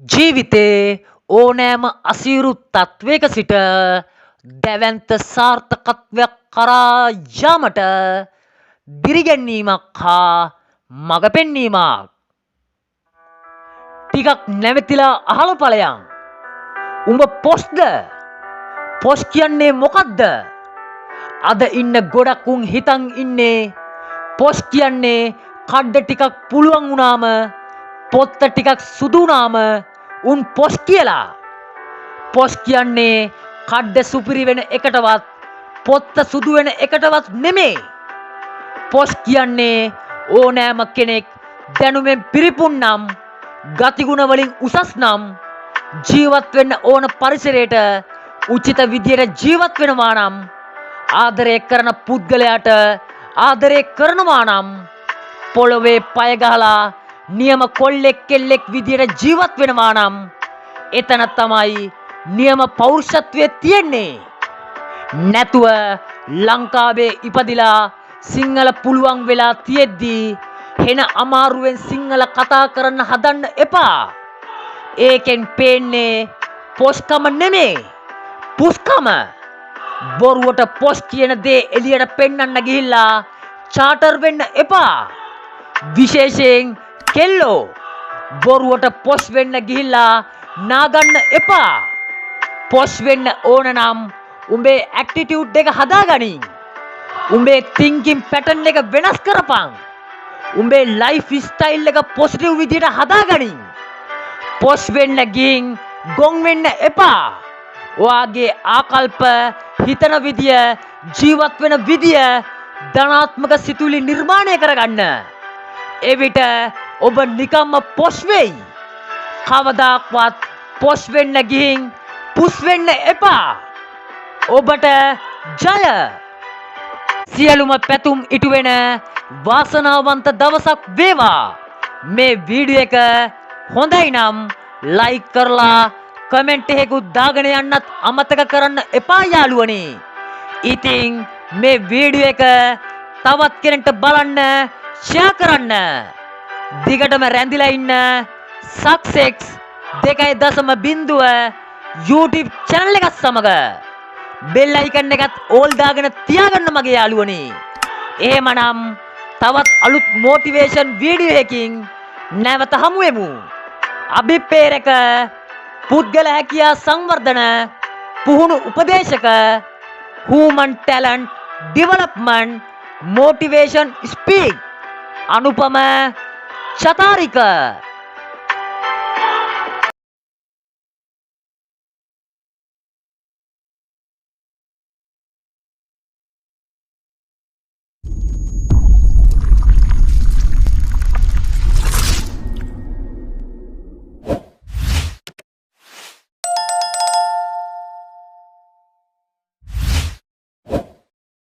ජීවිතේ ඕනෑම අසීරු තත්වයක සිට දැවැන්ත සාර්ථකත්වයක් කරා යාමට දිරිගැන්වීමක් හා මඟ පෙන්වීමක්. ටිකක් නැවතිලා අහලා ඵලයන්. උඹ පොස්ද? පොස් කියන්නේ මොකද්ද? අද ඉන්න ගොඩක් උන් හිතන් ඉන්නේ පොස් කියන්නේ කඩ ටිකක් පුළුවන් වුණාම පොත්ත ටිකක් සුදු වුණාම උන් පොස් කියලා. පොස් කියන්නේ කඩ සුපිරි වෙන එකටවත් පොත්ත සුදු වෙන එකටවත් නෙමෙයි. පොස් කියන්නේ ඕනෑම කෙනෙක් දැනුමෙන් පිරිපුන් නම් ගතිගුණ වලින් උසස් නම් ජීවත් වෙන්න ඕන පරිසරයට උචිත විදියට ජීවත් වෙනවා නම් ආදරය කරන පුද්ගලයාට ආදරය කරනවා නම් පොළොවේ පය ගහලා නියම කොල්ලෙක් කෙල්ලෙක් විදියට ජීවත් වෙනවා නම් එතන තමයි නියම පෞරුෂත්වයේ තියෙන්නේ. නැතුව ලංකාවේ ඉපදිලා සිංහල පුළුවන් වෙලා තියෙද්දී හෙන අමාරුවෙන් සිංහල කතා කරන්න හදන්න එපා. ඒකෙන් පේන්නේ පොස්කම නෙමේ පුස්කම. බොරුවට පොස් කියන දේ එළියට පෙන්වන්න ගිහිල්ලා චාටර් වෙන්න එපා. විශේෂයෙන් කෙල්ලෝ බොරුවට පොස් වෙන්න ගිහිල්ලා නාගන්න එපා. පොස් වෙන්න ඕන නම් උඹේ ඇටිටියුඩ් එක හදාගනින්. උඹේ තින්කින් පැටර්න් එක වෙනස් කරපන්. උඹේ ලයිෆ් ස්ටයිල් එක පොසිටිව් විදියට හදාගනින්. පොස් වෙන්න ගින් ගොන් වෙන්න එපා. ඔයාගේ ආකල්ප හිතන විදිය ජීවත් වෙන විදිය ධනාත්මක සිතුවිලි නිර්මාණය කරගන්න. එවිට ඔබ නිකම්ම පොස් වෙයි. කවදාක්වත් පොස් වෙන්න ගිහින් පුස් වෙන්න එපා. ඔබට ජය. සියලුම පැතුම් ඉටු වෙන වාසනාවන්ත දවසක් වේවා. මේ වීඩියෝ එක හොඳයි නම් ලයික් කරලා කමෙන්ට් එකකුත් දාගෙන යන්නත් අමතක කරන්න එපා යාළුවනේ. ඉතින් මේ වීඩියෝ එක තවත් කෙනෙක්ට බලන්න ෂෙයා කරන්න. දිගටම රැඳිලා ඉන්න සක්සෙක්ස් 2.0 YouTube channel එකත් සමග බෙල් අයිකන් එකත් ඕල් දාගෙන තියාගන්න මගේ යාළුවනේ. එහෙමනම් තවත් අලුත් මොටිවේෂන් වීඩියෝ එකකින් නැවත හමු වෙමු. අභිප්‍රේරක පුද්ගල හැකියා සංවර්ධන පුහුණු උපදේශක human talent development motivation speak අනුපම චතාරික